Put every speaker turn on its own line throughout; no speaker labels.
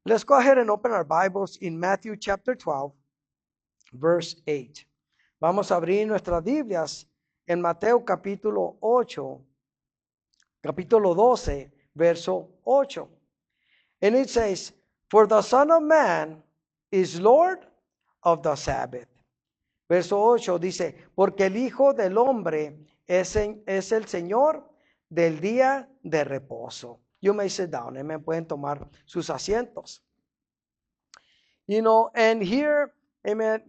Let's go ahead and open our Bibles in Matthew chapter 12, verse 8. Vamos a abrir nuestras Biblias en Mateo capítulo 8, capítulo 12, verso 8. And it says, "For the Son of Man is Lord of the Sabbath." Verso 8 dice, porque el Hijo del Hombre es el Señor del día de reposo. You may sit down. Amen. Pueden tomar sus asientos. And here, amen,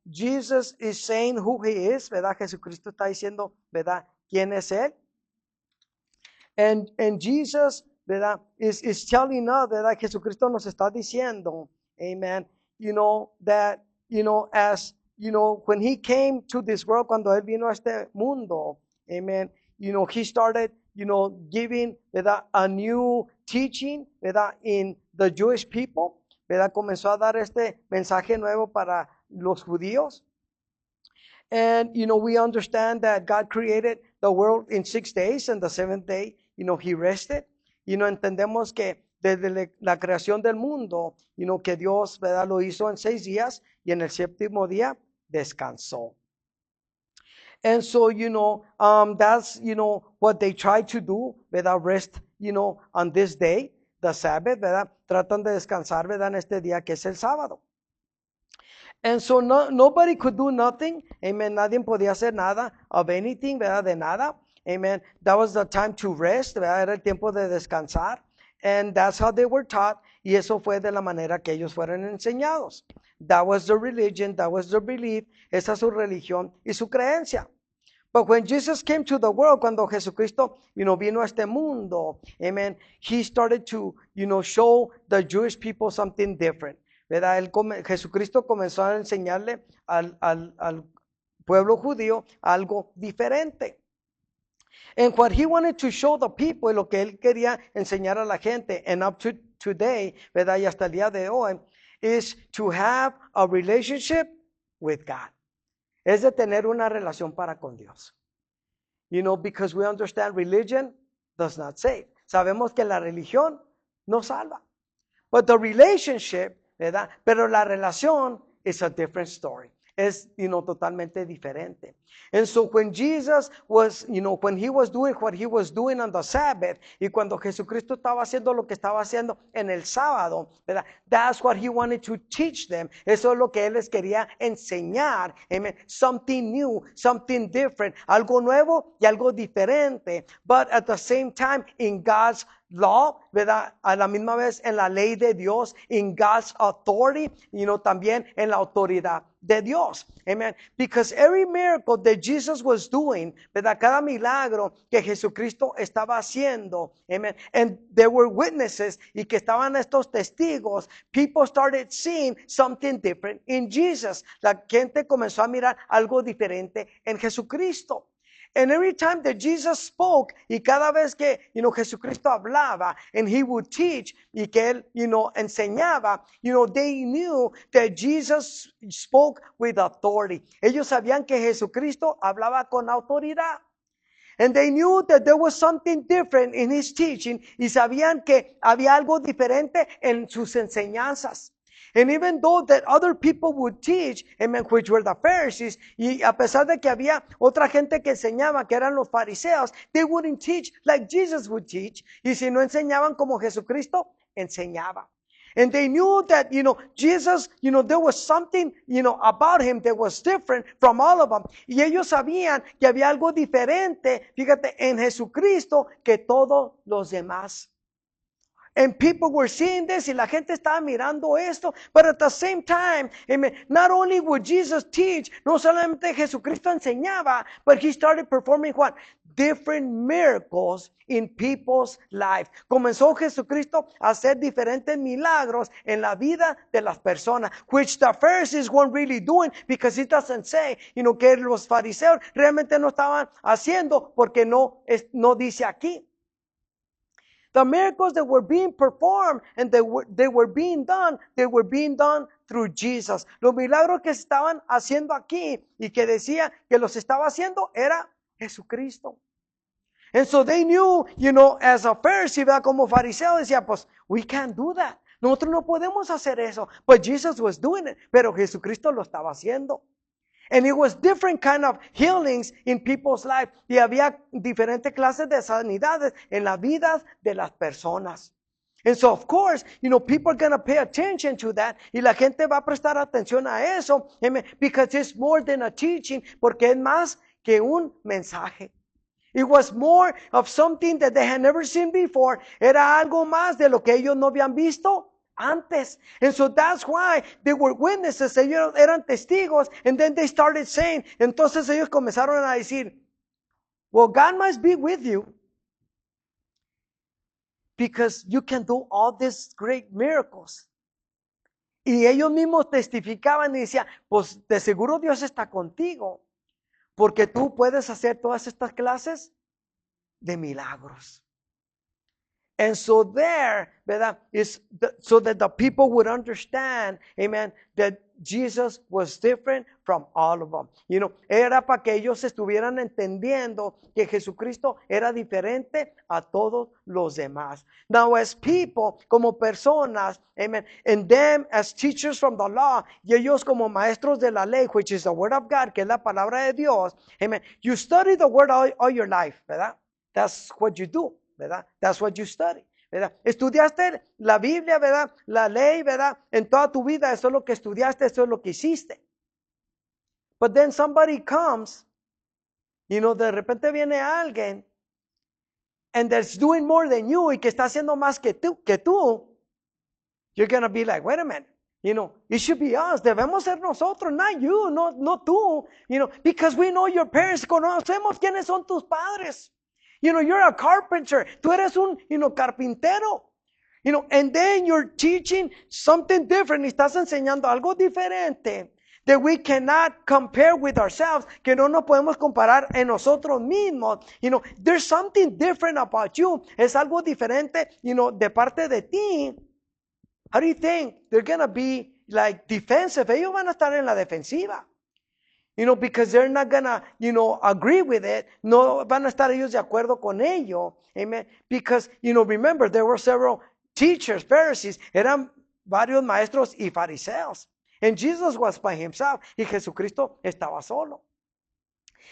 Jesus is saying who he is, ¿verdad? Jesucristo está diciendo, ¿verdad? ¿Quién es él? And Jesus, ¿verdad? Is telling us, ¿verdad? Jesucristo nos está diciendo, amen, that, as, when he came to this world, cuando él vino a este mundo, amen, he started, giving, ¿verdad? A new teaching, ¿verdad? In the Jewish people, ¿verdad? Comenzó a dar este mensaje nuevo para los judíos. And, we understand that God created the world in 6 days, and the seventh day, he rested. Entendemos que desde la creación del mundo, que Dios, ¿verdad? Lo hizo en 6 días y en el séptimo día descansó. And so, that's, what they try to do, ¿verdad? Rest, on this day, the Sabbath, ¿verdad? Tratan de descansar, ¿verdad? En este día que es el sábado. And so nobody could do nothing. Amen. Nadie podía hacer nada of anything, ¿verdad? De nada. Amen. That was the time to rest, ¿verdad? Era el tiempo de descansar. And that's how they were taught. Y eso fue de la manera que ellos fueron enseñados. That was the religion, that was the belief. Esa es su religión y su creencia. But when Jesus came to the world, cuando Jesucristo, vino a este mundo, amen, he started to, show the Jewish people something different. ¿Verdad? Jesucristo comenzó a enseñarle al pueblo judío algo diferente. And what he wanted to show the people, lo que él quería enseñar a la gente, and up to today, ¿verdad? Y hasta el día de hoy, is to have a relationship with God. Es de tener una relación para con Dios. Because we understand religion does not save. Sabemos que la religión no salva. But the relationship, ¿verdad? Pero la relación is a different story. Es, totalmente diferente. And so when Jesus was, when he was doing what he was doing on the Sabbath, y cuando Jesucristo estaba haciendo lo que estaba haciendo en el sábado, ¿verdad? That's what he wanted to teach them. Eso es lo que él les quería enseñar. Amen. Something new, something different, algo nuevo y algo diferente. But at the same time, in God's law, ¿verdad? A la misma vez en la ley de Dios, in God's authority, también en la autoridad de Dios. Amen. Because every miracle that Jesus was doing, ¿verdad? Cada milagro que Jesucristo estaba haciendo, amen. And there were witnesses y que estaban estos testigos. People started seeing something different in Jesus. La gente comenzó a mirar algo diferente en Jesucristo. And every time that Jesus spoke, y cada vez que, Jesucristo hablaba, and he would teach, y que él, enseñaba, they knew that Jesus spoke with authority. Ellos sabían que Jesucristo hablaba con autoridad. And they knew that there was something different in his teaching, y sabían que había algo diferente en sus enseñanzas. And even though that other people would teach, amen, which were the Pharisees, y a pesar de que había otra gente que enseñaba, que eran los fariseos, they wouldn't teach like Jesus would teach. Y si no enseñaban como Jesucristo, enseñaba. And they knew that, Jesus, there was something, about him that was different from all of them. Y ellos sabían que había algo diferente, fíjate, en Jesucristo que todos los demás. And people were seeing this, y la gente estaba mirando esto, but at the same time, amen, not only would Jesus teach, no solamente Jesucristo enseñaba, but he started performing what? Different miracles in people's lives. Comenzó Jesucristo a hacer diferentes milagros en la vida de las personas, which the Pharisees weren't really doing, because it doesn't say, que los fariseos realmente no estaban haciendo, porque no dice aquí. The miracles that were being performed and they were being done through Jesus. Los milagros que se estaban haciendo aquí y que decía que los estaba haciendo era Jesucristo. And so they knew, as a Pharisee, como fariseo, decía, pues, we can't do that. Nosotros no podemos hacer eso. But Jesus was doing it. Pero Jesucristo lo estaba haciendo. And it was different kind of healings in people's life. Y había diferentes clases de sanidades en las vidas de las personas. And so, of course, people are going to pay attention to that. Y la gente va a prestar atención a eso. Amen. Because it's more than a teaching. Porque es más que un mensaje. It was more of something that they had never seen before. Era algo más de lo que ellos no habían visto antes. And so that's why they were witnesses. Ellos eran testigos. And then they started saying, entonces ellos comenzaron a decir, well, God must be with you. Because you can do all these great miracles. Y ellos mismos testificaban y decían, pues de seguro Dios está contigo. Porque tú puedes hacer todas estas clases de milagros. And so there, ¿verdad? So that the people would understand, amen, that Jesus was different from all of them. Era para que ellos estuvieran entendiendo que Jesucristo era diferente a todos los demás. Now, as people, como personas, amen, and them as teachers from the law, y ellos como maestros de la ley, which is the word of God, que es la palabra de Dios, amen. You study the word all your life, ¿verdad? That's what you do. ¿Verdad? That's what you study, ¿verdad? Estudiaste la Biblia, ¿verdad? La ley, ¿verdad? En toda tu vida, eso es lo que estudiaste, eso es lo que hiciste. But then somebody comes, de repente viene alguien, and that's doing more than you, y que está haciendo más que tú, you're going to be like, wait a minute, it should be us, debemos ser nosotros, not you, no tú, because we know your parents, conocemos quiénes son tus padres. You're a carpenter. Tú eres un, carpintero. And then you're teaching something different. Y estás enseñando algo diferente that we cannot compare with ourselves. Que no nos podemos comparar en nosotros mismos. There's something different about you. Es algo diferente, de parte de ti. How do you think they're going to be like defensive? Ellos van a estar en la defensiva. Because they're not gonna, agree with it. No van a estar ellos de acuerdo con ello. Amen. Because, remember, there were several teachers, Pharisees. Eran varios maestros y fariseos. And Jesus was by himself. Y Jesucristo estaba solo.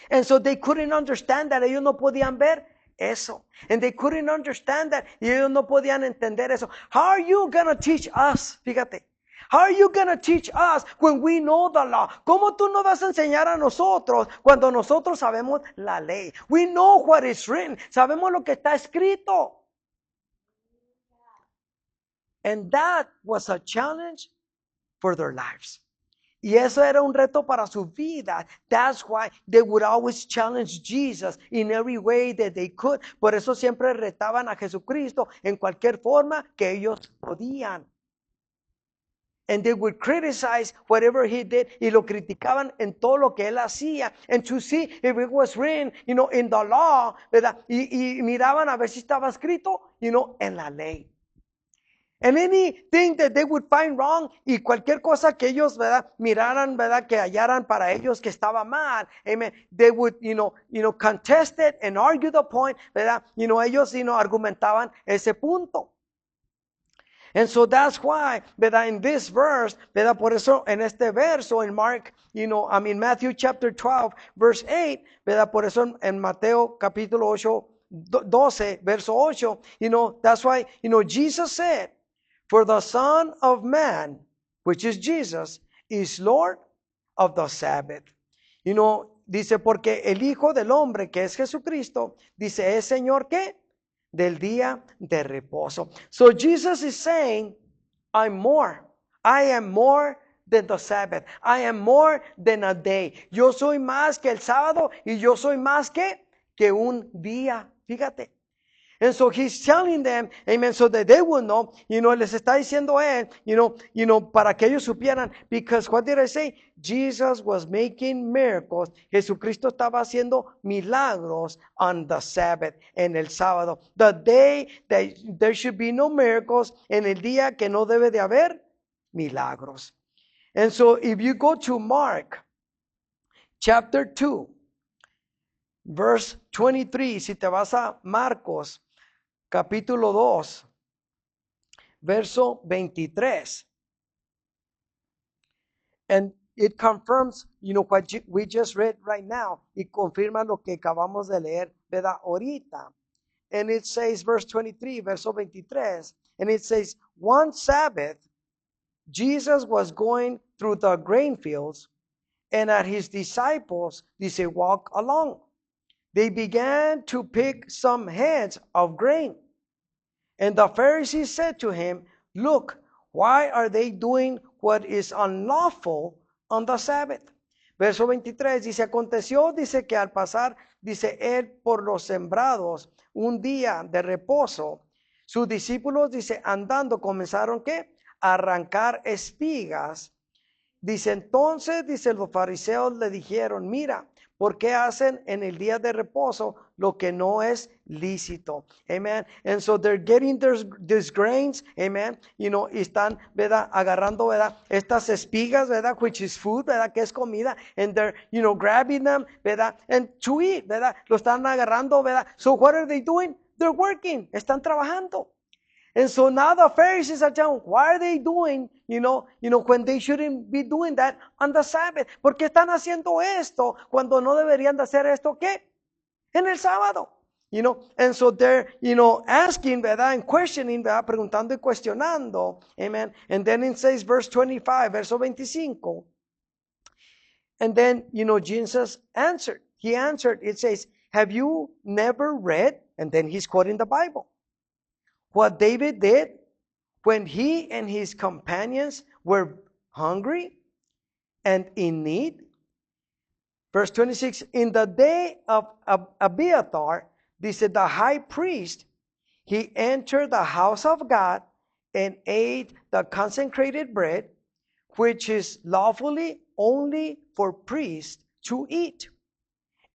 And so they couldn't understand that. Ellos no podían ver eso. And they couldn't understand that. Y ellos no podían entender eso. How are you gonna teach us? Fíjate. How are you going to teach us when we know the law? ¿Cómo tú nos vas a enseñar a nosotros cuando nosotros sabemos la ley? We know what is written. Sabemos lo que está escrito. And that was a challenge for their lives. Y eso era un reto para su vida. That's why they would always challenge Jesus in every way that they could. Por eso siempre retaban a Jesucristo en cualquier forma que ellos podían. And they would criticize whatever he did. Y lo criticaban en todo lo que él hacía. And to see if it was written, in the law, ¿verdad? Y miraban a ver si estaba escrito, en la ley. And anything that they would find wrong, y cualquier cosa que ellos, ¿verdad? Miraran, ¿verdad? Que hallaran para ellos que estaba mal, amen. They would, contest it and argue the point, ¿verdad? Ellos, argumentaban ese punto. And so that's why, ¿verdad? In this verse, ¿verdad? Por eso en este verso, en Matthew chapter 12, verse 8, ¿verdad? Por eso en Mateo capítulo 8, 12, verso 8, that's why, Jesus said, for the Son of Man, which is Jesus, is Lord of the Sabbath. Dice, porque el Hijo del Hombre, que es Jesucristo, dice, ¿es Señor qué? Del día de reposo. So Jesus is saying, I'm more. I am more than the Sabbath. I am more than a day. Yo soy más que el sábado y yo soy más que un día. Fíjate. And so he's telling them, amen, so that they will know, les está diciendo él, para que ellos supieran, because what did I say? Jesus was making miracles. Jesucristo estaba haciendo milagros on the Sabbath, en el sábado. The day that there should be no miracles, en el día que no debe de haber milagros. And so if you go to Mark, chapter 2, verse 23, si te vas a Marcos, capítulo 2, verso 23. And it confirms, what we just read right now. Y confirma lo que acabamos de leer, ¿verdad? Ahorita. And it says, verse 23, verso 23. And it says, one Sabbath, Jesus was going through the grain fields, and at his disciples, dice, walk along. They began to pick some heads of grain. And the Pharisees said to him, look, why are they doing what is unlawful on the Sabbath? Verso 23, dice, aconteció, dice que al pasar, dice él por los sembrados, un día de reposo, sus discípulos, dice, andando, comenzaron, ¿qué? A arrancar espigas. Dice, entonces, dice, los fariseos le dijeron, mira, ¿por qué hacen en el día de reposo lo que no es lícito? Amen. And so they're getting these grains, amen. Y están, ¿verdad? Agarrando, ¿verdad? Estas espigas, ¿verdad? Which is food, ¿verdad? Que es comida. And they're, grabbing them, ¿verdad? And to eat, ¿verdad? Lo están agarrando, ¿verdad? So what are they doing? They're working. Están trabajando. And so now the Pharisees are telling, why are they doing, when they shouldn't be doing that on the Sabbath? ¿Por qué están haciendo esto cuando no deberían de hacer esto qué? En el sábado. And so they're, asking, ¿verdad? And questioning, ¿verdad? Preguntando y cuestionando. Amen. And then it says, verse 25, verso 25. And then, Jesus answered. He answered, it says, have you never read? And then he's quoting the Bible. What David did when he and his companions were hungry and in need. Verse 26, in the day of Abiathar, dice the high priest, he entered the house of God and ate the consecrated bread, which is lawfully only for priests to eat.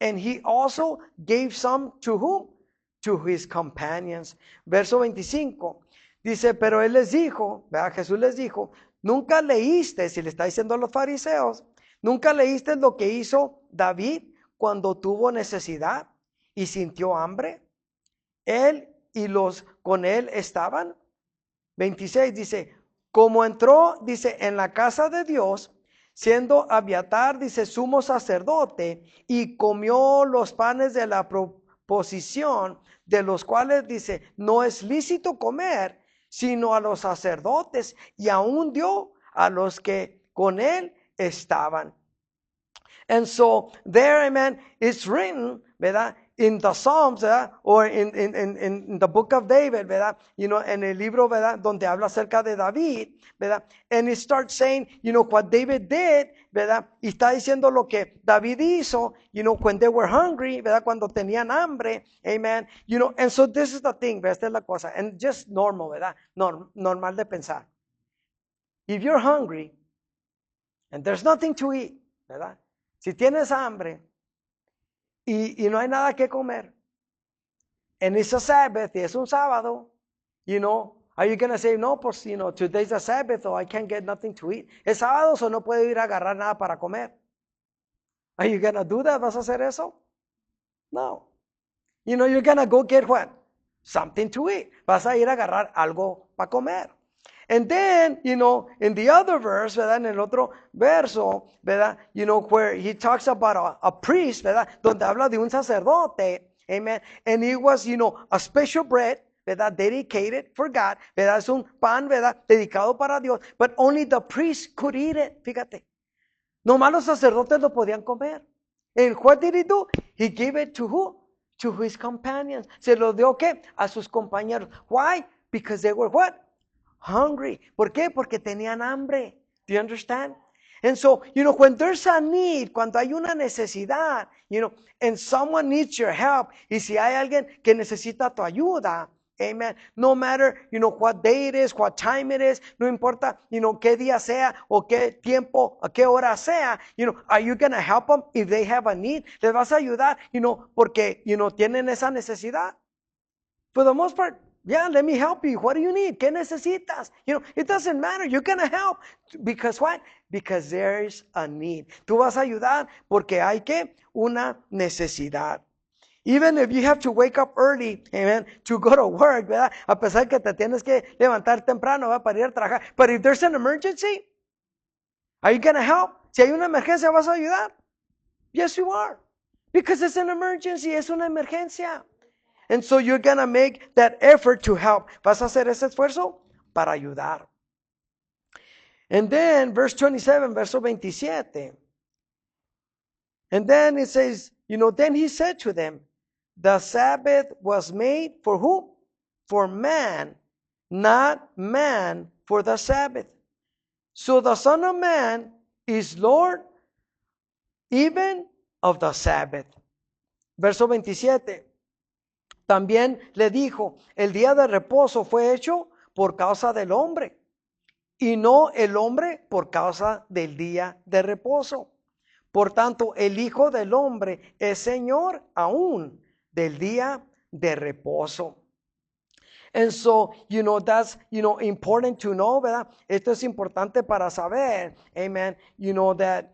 And he also gave some to whom? To his companions. Verso 25. Dice, pero él les dijo, ¿verdad? Jesús les dijo, nunca leíste, si le está diciendo a los fariseos, nunca leíste lo que hizo David cuando tuvo necesidad y sintió hambre. Él y los con él estaban. 26 dice, como entró, dice, en la casa de Dios, siendo Abiatar, dice, sumo sacerdote, y comió los panes de la proposición, de los cuales, dice, no es lícito comer, sino a los sacerdotes, y aún dio a los que con él estaban. And so there, amen, it's written, ¿verdad? In the Psalms, ¿verdad? Or in the book of David, ¿verdad? En el libro, ¿verdad? Donde habla acerca de David, ¿verdad? And it starts saying, what David did, ¿verdad? Y está diciendo lo que David hizo, when they were hungry, ¿verdad? Cuando tenían hambre, amen. And so this is the thing, ¿verdad? Esta es la cosa. And just normal, ¿verdad? Normal de pensar. If you're hungry and there's nothing to eat, ¿verdad? Si tienes hambre y no hay nada que comer, and it's a Sabbath, y es un sábado, are you going to say, no, pues, today's a Sabbath, or I can't get nothing to eat? Es sábado, so no puedo ir a agarrar nada para comer. Are you going to do that? ¿Vas a hacer eso? No. You're going to go get what? Something to eat. Vas a ir a agarrar algo para comer. And then, in the other verse, ¿verdad? En el otro verso, ¿verdad? Where he talks about a priest, ¿verdad? Donde habla de un sacerdote, amen. And it was, a special bread, ¿verdad? Dedicated for God, ¿verdad? Es un pan, ¿verdad? Dedicado para Dios, but only the priest could eat it, fíjate. Nomás los sacerdotes lo podían comer. And what did he do? He gave it to who? To his companions. Se lo dio, ¿qué? A sus compañeros. Why? Because they were what? Hungry. ¿Por qué? Porque tenían hambre. Do you understand? And so, when there's a need, cuando hay una necesidad, and someone needs your help, y si hay alguien que necesita tu ayuda, amen, no matter, what day it is, what time it is, no importa, qué día sea, o qué tiempo, o qué hora sea, are you going to help them if they have a need? ¿Les vas a ayudar, porque, tienen esa necesidad? For the most part, yeah, let me help you. What do you need? ¿Qué necesitas? It doesn't matter. You're going to help. Because what? Because there's a need. Tú vas a ayudar porque hay una necesidad. Even if you have to wake up early, amen, to go to work, ¿verdad? A pesar que te tienes que levantar temprano, ¿verdad? Para ir a trabajar. But if there's an emergency, are you going to help? Si hay una emergencia, ¿vas a ayudar? Yes, you are. Because it's an emergency, es una emergencia. And so you're going to make that effort to help. ¿Vas a hacer ese esfuerzo? Para ayudar. And then, verse 27, verso 27. And then it says, then he said to them, the Sabbath was made for who? For man, not man for the Sabbath. So the Son of Man is Lord even of the Sabbath. Verso 27. También le dijo, el día de reposo fue hecho por causa del hombre, y no el hombre por causa del día de reposo. Por tanto, el Hijo del Hombre es Señor aún del día de reposo. And so, that's, important to know, ¿verdad? Esto es importante para saber, amen, that,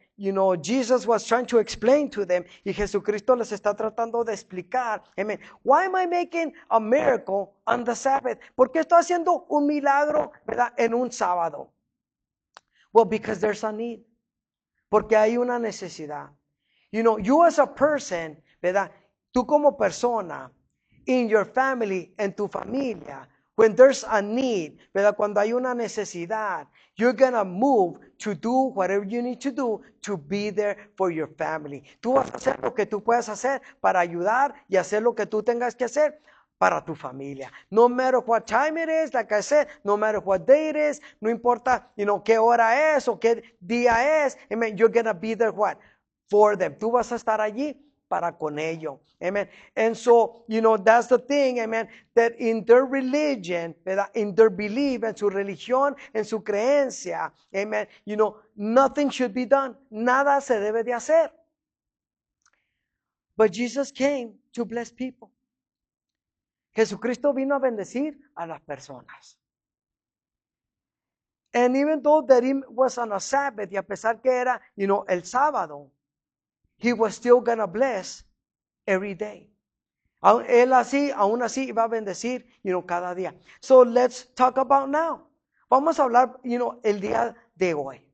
Jesus was trying to explain to them, y Jesucristo les está tratando de explicar, amen, why am I making a miracle on the Sabbath? ¿Por qué estoy haciendo un milagro, ¿verdad? En un sábado? Well, because there's a need. Porque hay una necesidad. You as a person, ¿verdad? Tú como persona, in your family, en tu familia, when there's a need, ¿verdad? Cuando hay una necesidad, you're gonna move to do whatever you need to do to be there for your family. Tú vas a hacer lo que tú puedas hacer para ayudar y hacer lo que tú tengas que hacer para tu familia. No matter what time it is, like I said, no matter what day it is, no importa, qué hora es o qué día es, amen, you're gonna be there what? For them. Tú vas a estar allí para con ello. Amen. And so, that's the thing, amen, that in their religion, ¿verdad? In their belief, en su religión, en su creencia, amen, nothing should be done. Nada se debe de hacer. But Jesus came to bless people. Jesucristo vino a bendecir a las personas. And even though that it was on a Sabbath, y a pesar que era, el sábado, he was still gonna bless every day. Él aún así iba a bendecir, cada día. So let's talk about now. Vamos a hablar, el día de hoy.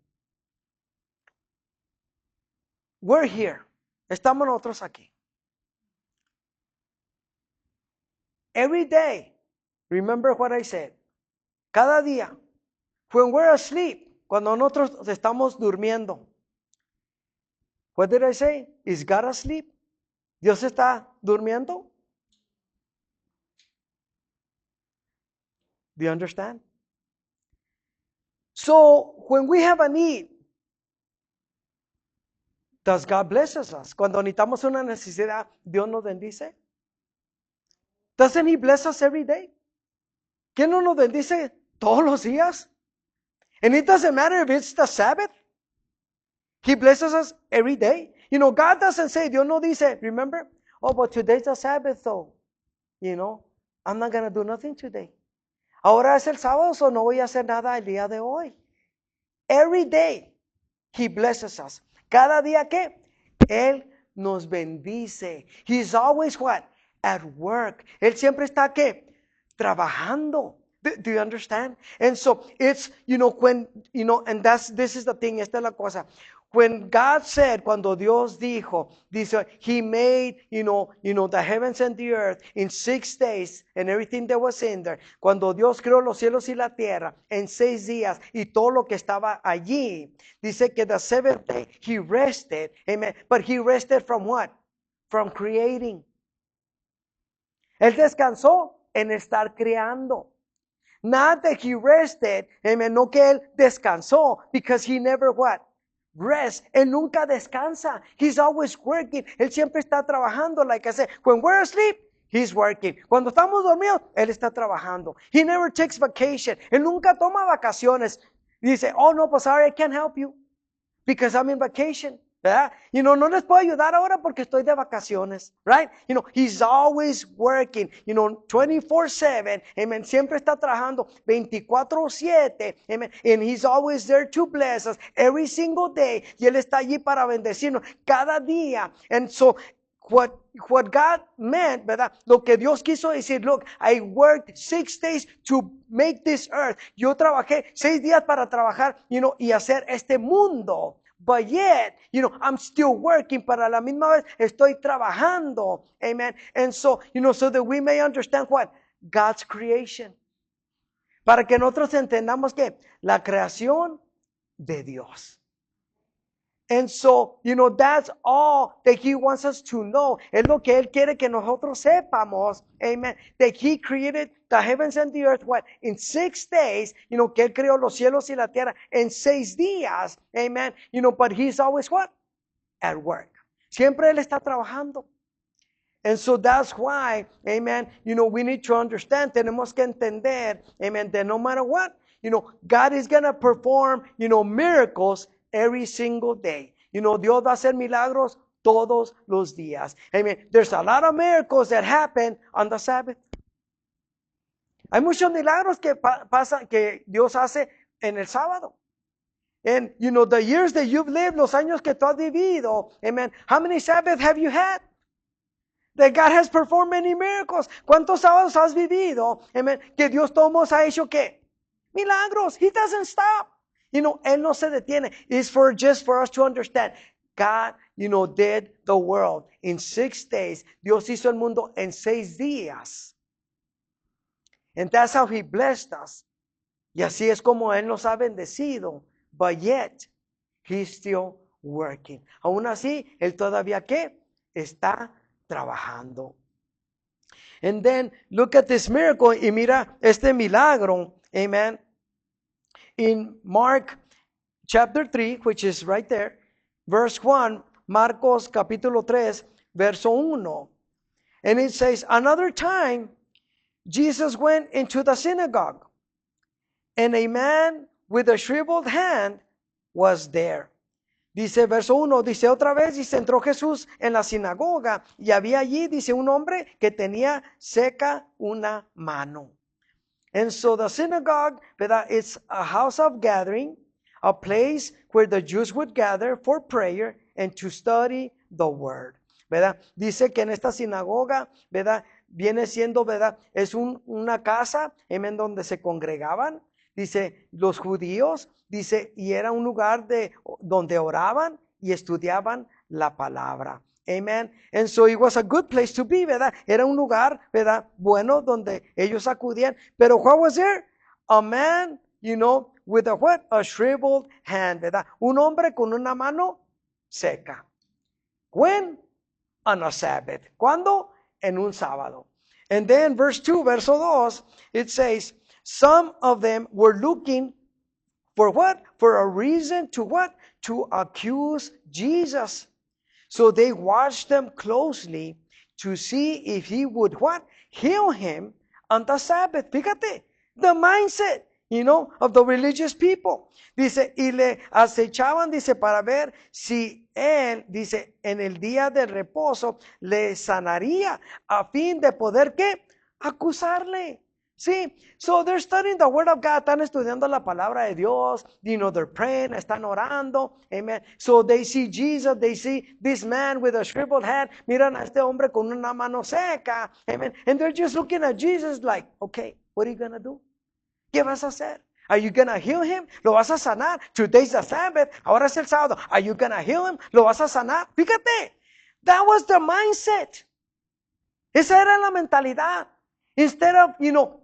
We're here. Estamos nosotros aquí. Every day, remember what I said. Cada día, when we're asleep, cuando nosotros estamos durmiendo. What did I say? Is God asleep? ¿Dios está durmiendo? Do you understand? So, when we have a need, does God bless us? Cuando necesitamos una necesidad, ¿Dios nos bendice? Doesn't He bless us every day? ¿Quién no nos bendice todos los días? And it doesn't matter if it's the Sabbath. He blesses us every day. God doesn't say, Dios no dice, remember? Oh, but today's the Sabbath though. I'm not going to do nothing today. Ahora es el sábado, so no voy a hacer nada el día de hoy. Every day, He blesses us. Cada día que Él nos bendice. He's always what? At work. Él siempre está ¿qué? Trabajando. Do you understand? And so it's, when, and this is the thing, esta es la cosa. When God said, cuando Dios dice, He made, the heavens and the earth in 6 days and everything that was in there. Cuando Dios creó los cielos y la tierra en 6 días y todo lo que estaba allí. Dice que the seventh day He rested. Amen. But He rested from what? From creating. Él descansó en estar creando. Not that He rested, amen, no que Él descansó, because He never what? Rest. Él nunca descansa. He's always working. Él siempre está trabajando, like I said. When we're asleep, He's working. Cuando estamos dormidos, Él está trabajando. He never takes vacation. Él nunca toma vacaciones. Dice, oh no, pues sorry, I can't help you, because I'm in vacation. ¿Verdad? No les puedo ayudar ahora porque estoy de vacaciones, right? He's always working, 24/7, amen, siempre está trabajando 24/7, amen, and He's always there to bless us every single day, y Él está allí para bendecirnos cada día. And so, what God meant, ¿verdad? Lo que Dios quiso decir, look, I worked 6 days to make this earth. Yo trabajé 6 días para trabajar, y hacer este mundo. But yet, I'm still working. Para la misma vez estoy trabajando. Amen. And so, so that we may understand what? God's creation. Para que nosotros entendamos que la creación de Dios. And so, that's all that He wants us to know. Es lo que Él quiere que nosotros sepamos. Amen. That He created the heavens and the earth, what? In 6 days. Que Él creó los cielos y la tierra en 6 días. Amen. But He's always what? At work. Siempre Él está trabajando. And so that's why, amen, we need to understand, tenemos que entender, amen, that no matter what, God is going to perform, miracles every single day. Dios va a hacer milagros todos los días. Amen. There's a lot of miracles that happen on the Sabbath. Hay muchos milagros que pasan, que Dios hace en el sábado. And, the years that you've lived, los años que tú has vivido, amen, how many Sabbaths have you had? That God has performed many miracles. ¿Cuántos sábados has vivido? Amen. Que Dios todos ha hecho ¿qué? Milagros. He doesn't stop. Él no se detiene. It's just for us to understand. God, did the world in 6 days. Dios hizo el mundo en 6 días. And that's how He blessed us. Y así es como Él nos ha bendecido. But yet, He's still working. Aún así, Él todavía ¿qué? Está trabajando. And then, look at this miracle. Y mira este milagro. Amen. In Mark chapter 3, which is right there, verse 1, Marcos capítulo 3, verso 1. And it says, another time, Jesus went into the synagogue, and a man with a shriveled hand was there. Dice verso 1, dice otra vez, dice, entró Jesús en la sinagoga, y había allí, dice, un hombre que tenía seca una mano. And so the synagogue, ¿verdad? It's a house of gathering, a place where the Jews would gather for prayer and to study the word, ¿verdad? Dice que en esta sinagoga, ¿verdad? Viene siendo, ¿verdad? Es una casa en donde se congregaban, dice, los judíos, dice, y era un lugar donde oraban y estudiaban la palabra. Amen. And so it was a good place to be, ¿verdad? Era un lugar, ¿verdad? Bueno, donde ellos acudían. Pero what was there? A man, with a what? A shriveled hand, ¿verdad? Un hombre con una mano seca. When? On a Sabbath. ¿Cuándo? En un sábado. And then verse 2, verso 2, it says, some of them were looking for what? For a reason to what? To accuse Jesus. So they watched them closely to see if He would what? Heal him on the Sabbath. Fíjate, the mindset, of the religious people. Dice, y le acechaban, dice, para ver si Él, dice, en el día del reposo le sanaría a fin de poder, ¿qué? Acusarle. Sí, so they're studying the word of God, están estudiando la palabra de Dios, they're praying, están orando, amen. So they see Jesus, they see this man with a shriveled hand, miran a este hombre con una mano seca, amen. And they're just looking at Jesus like, okay, what are you going to do? ¿Qué vas a hacer? Are you going to heal him? ¿Lo vas a sanar? Today's the Sabbath, ahora es el sábado. Are you going to heal him? ¿Lo vas a sanar? Fíjate, that was the mindset. Esa era la mentalidad. Instead of,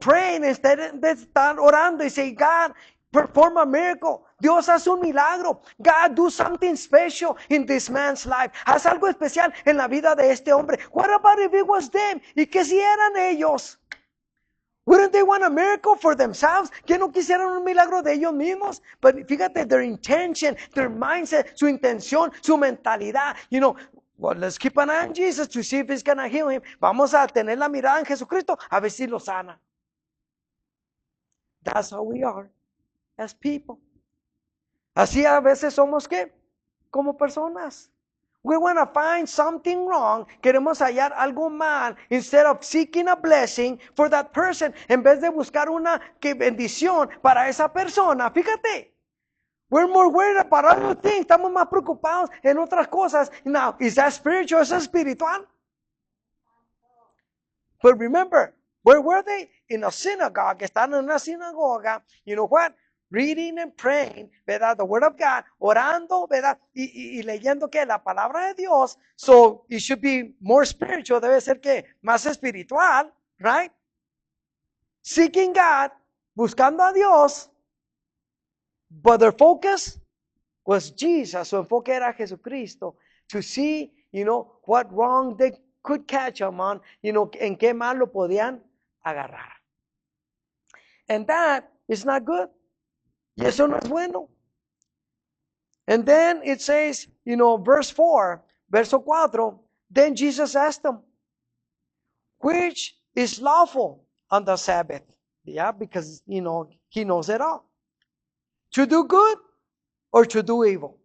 praying, instead de estar orando y say, God, perform a miracle. Dios hace un milagro. God, do something special in this man's life. Haz algo especial en la vida de este hombre. What about if it was them? ¿Y qué si eran ellos? Wouldn't they want a miracle for themselves? ¿Que no quisieran un milagro de ellos mismos? But fíjate, their intention, their mindset, su intención, su mentalidad, well, let's keep an eye on Jesus to see if He's going to heal him. Vamos a tener la mirada en Jesucristo a ver si lo sana. That's how we are as people. Así a veces somos, ¿qué? Como personas. We want to find something wrong. Queremos hallar algo mal instead of seeking a blessing for that person. En vez de buscar una bendición para esa persona. Fíjate. We're more worried about other things. Estamos más preocupados en otras cosas. Now, is that spiritual? ¿Eso es espiritual? But remember, where were they? In a synagogue. Están en una sinagoga. You know what? Reading and praying, ¿verdad? The word of God. Orando, ¿verdad? Y leyendo que la palabra de Dios. So, it should be more spiritual. Debe ser que más espiritual, right? Seeking God. Buscando a Dios. But their focus was Jesus. Su enfoque era Jesucristo. To see, what wrong they could catch him on, en qué mal lo podían agarrar. And that is not good. Y eso no es bueno. And then it says, verse 4, verso 4, then Jesus asked them, which is lawful on the Sabbath? Yeah, because, he knows it all. To do good or to do evil?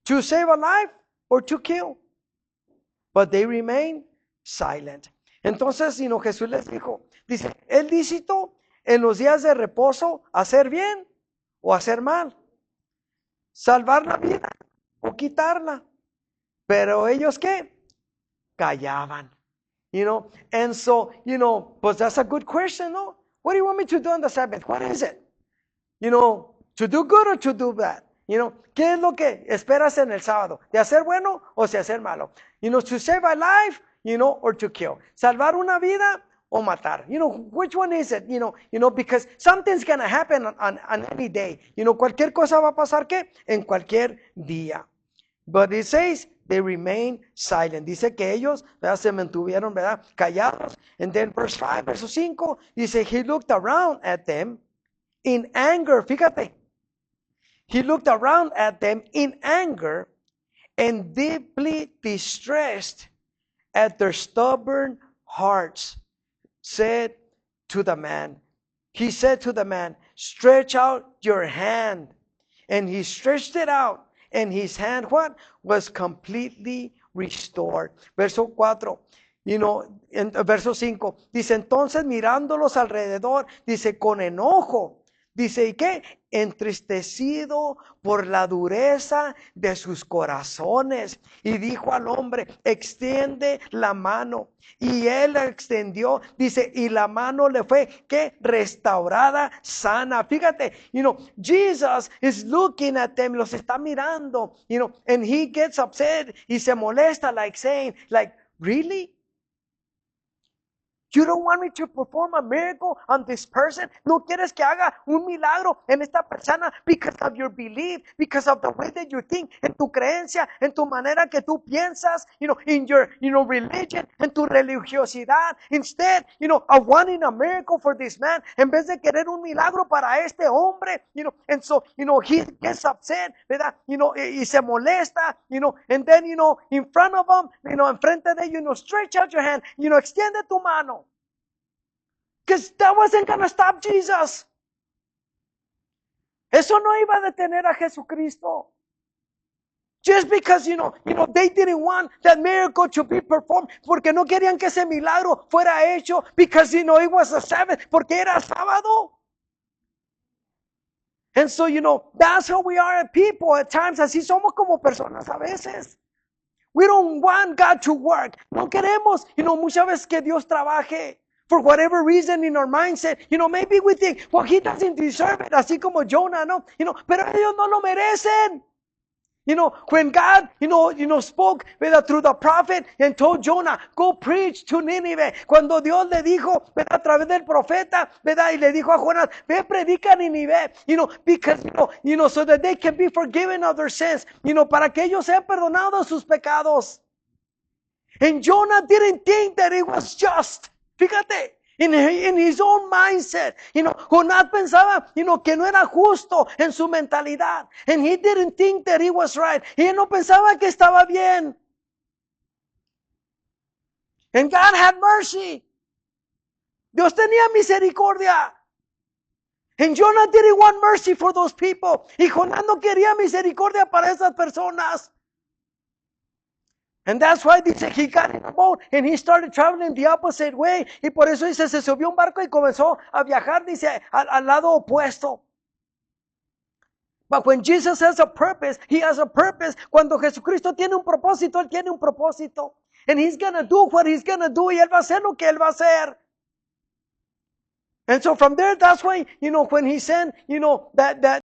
To save a life or to kill? But they remain silent. Entonces, Jesús les dice, ¿es lícito en los días de reposo hacer bien o hacer mal? ¿Salvar la vida o quitarla? Pero ellos, ¿qué? Callaban. And so, pues that's a good question, no? What do you want me to do on the Sabbath? What is it? To do good or to do bad? ¿Qué es lo que esperas en el sábado? ¿De hacer bueno o de hacer malo? To save a life, or to kill. Salvar una vida o matar. Which one is it? Because something's going to happen on any day. Cualquier cosa va a pasar, ¿qué? En cualquier día. But it says they remain silent. Dice que ellos, ¿verdad? Se mantuvieron, ¿verdad? Callados. And then verse 5, verso 5, dice, he looked around at them in anger. Fíjate. He looked around at them in anger and deeply distressed at their stubborn hearts. He said to the man, stretch out your hand. And he stretched it out. And his hand, what? Was completely restored. Verso 4. En verso 5. Dice, entonces mirándolos alrededor, dice, con enojo. Dice, ¿y qué? Entristecido por la dureza de sus corazones. Y dijo al hombre, extiende la mano. Y él la extendió, dice, y la mano le fue, ¿qué? Restaurada, sana. Fíjate, Jesus is looking at them, los está mirando, and he gets upset, y se molesta, like saying, like, really? You don't want me to perform a miracle on this person? ¿No quieres que haga un milagro en esta persona because of your belief, because of the way that you think, en tu creencia, en tu manera que tú piensas, in your, religion, en tu religiosidad? Instead, of wanting a miracle for this man, en vez de querer un milagro para este hombre, and so, he gets upset, ¿verdad? Y se molesta, and then, in front of him, enfrente de ellos, stretch out your hand, extiende tu mano. Because that wasn't going to stop Jesus. Eso no iba a detener a Jesucristo. Just because, they didn't want that miracle to be performed. Porque no querían que ese milagro fuera hecho. Because, it was a Sabbath. Porque era sábado. And so, that's how we are at people at times. Así somos como personas a veces. We don't want God to work. No queremos, muchas veces que Dios trabaje. For whatever reason in our mindset, maybe we think, well, he doesn't deserve it, así como Jonah, ¿no? Pero ellos no lo merecen. When God, spoke through the prophet and told Jonah, go preach to Nínive. Cuando Dios le dijo, a través del profeta, y le dijo a Jonás, ve, predica a Nínive, because, so that they can be forgiven of their sins, para que ellos sean perdonados sus pecados. And Jonah didn't think that it was just. Fíjate, in his own mindset, Jonás pensaba, que no era justo en su mentalidad. And he didn't think that he was right. Y él no pensaba que estaba bien. And God had mercy. Dios tenía misericordia. And Jonah didn't want mercy for those people. Y Jonás no quería misericordia para esas personas. And that's why dice, he got in a boat and he started traveling the opposite way. Y por eso dice, se subió un barco y comenzó a viajar, dice, al lado opuesto. But when Jesus has a purpose, He has a purpose. Cuando Jesucristo tiene un propósito, Él tiene un propósito. And He's going to do what He's going to do. Y Él va a hacer lo que Él va a hacer. And so from there, that's why, when He sent, that